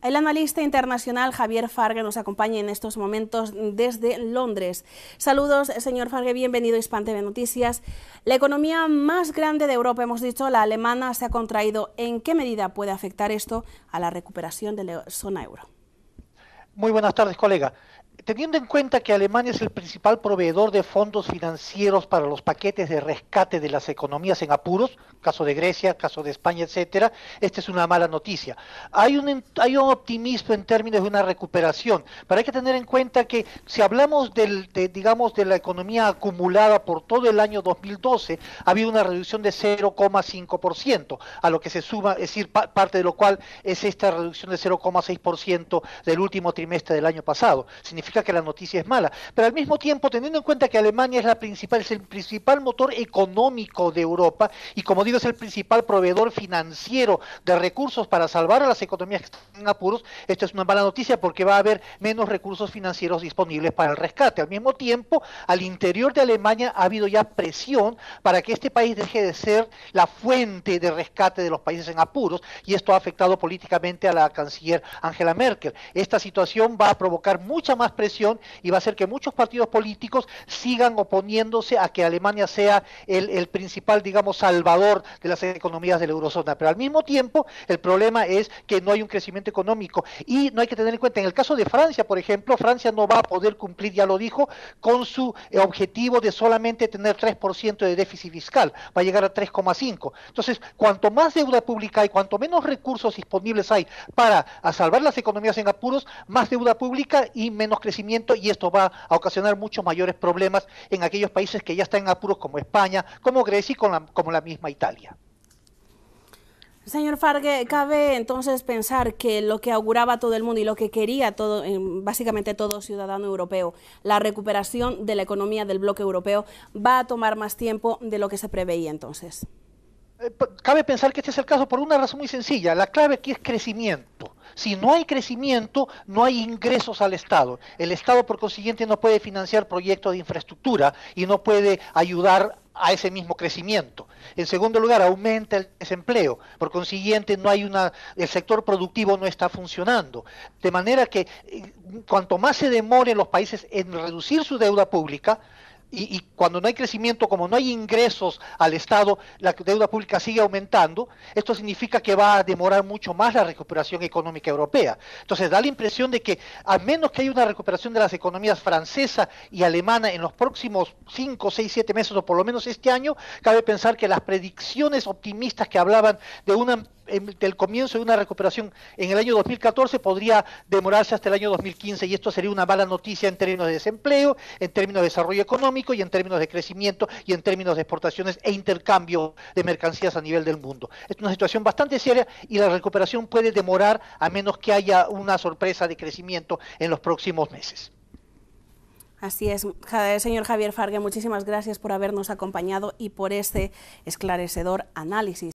El analista internacional Javier Fargue nos acompaña en estos momentos desde Londres. Saludos, señor Fargue, bienvenido a Hispan TV Noticias. La economía más grande de Europa, hemos dicho, la alemana, se ha contraído. ¿En qué medida puede afectar esto a la recuperación de la zona euro? Muy buenas tardes, colega. Teniendo en cuenta que Alemania es el principal proveedor de fondos financieros para los paquetes de rescate de las economías en apuros, caso de Grecia, caso de España, etcétera, esta es una mala noticia. Hay un optimismo en términos de una recuperación, pero hay que tener en cuenta que si hablamos digamos, de la economía acumulada por todo el año 2012, ha habido una reducción de 0,5%, a lo que se suma, es decir, parte de lo cual es esta reducción de 0,6% del último trimestre del año pasado. Significa que la noticia es mala, pero al mismo tiempo, teniendo en cuenta que Alemania es el principal motor económico de Europa y, como digo, es el principal proveedor financiero de recursos para salvar a las economías que están en apuros, esto es una mala noticia porque va a haber menos recursos financieros disponibles para el rescate. Al mismo tiempo, al interior de Alemania ha habido ya presión para que este país deje de ser la fuente de rescate de los países en apuros, y esto ha afectado políticamente a la canciller Angela Merkel. Esta situación va a provocar mucha más presión y va a hacer que muchos partidos políticos sigan oponiéndose a que Alemania sea el principal, digamos, salvador de las economías de la eurozona. Pero al mismo tiempo, el problema es que no hay un crecimiento económico y no hay que tener en cuenta, en el caso de Francia, por ejemplo, Francia no va a poder cumplir, ya lo dijo, con su objetivo de solamente tener 3% de déficit fiscal, va a llegar a 3,5%. Entonces, cuanto más deuda pública hay, cuanto menos recursos disponibles hay para salvar las economías en apuros, más deuda pública y menos crecimiento, y esto va a ocasionar muchos mayores problemas en aquellos países que ya están en apuros, como España, como Grecia y como la misma Italia. Señor Fargue, ¿cabe entonces pensar que lo que auguraba todo el mundo y lo que quería básicamente todo ciudadano europeo, la recuperación de la economía del bloque europeo, va a tomar más tiempo de lo que se preveía entonces? Cabe pensar que este es el caso por una razón muy sencilla. La clave aquí es crecimiento. Si no hay crecimiento, no hay ingresos al Estado. El Estado, por consiguiente, no puede financiar proyectos de infraestructura y no puede ayudar a ese mismo crecimiento. En segundo lugar, aumenta el desempleo. Por consiguiente, el sector productivo no está funcionando. De manera que cuanto más se demoren los países en reducir su deuda pública, y cuando no hay crecimiento, como no hay ingresos al Estado, la deuda pública sigue aumentando. Esto significa que va a demorar mucho más la recuperación económica europea. Entonces da la impresión de que, a menos que haya una recuperación de las economías francesa y alemana en los próximos 5, 6, 7 meses, o por lo menos este año, cabe pensar que las predicciones optimistas que hablaban del comienzo de una recuperación en el año 2014 podría demorarse hasta el año 2015, y esto sería una mala noticia en términos de desempleo, en términos de desarrollo económico y en términos de crecimiento y en términos de exportaciones e intercambio de mercancías a nivel del mundo. Es una situación bastante seria y la recuperación puede demorar a menos que haya una sorpresa de crecimiento en los próximos meses. Así es, señor Javier Fargue, muchísimas gracias por habernos acompañado y por este esclarecedor análisis.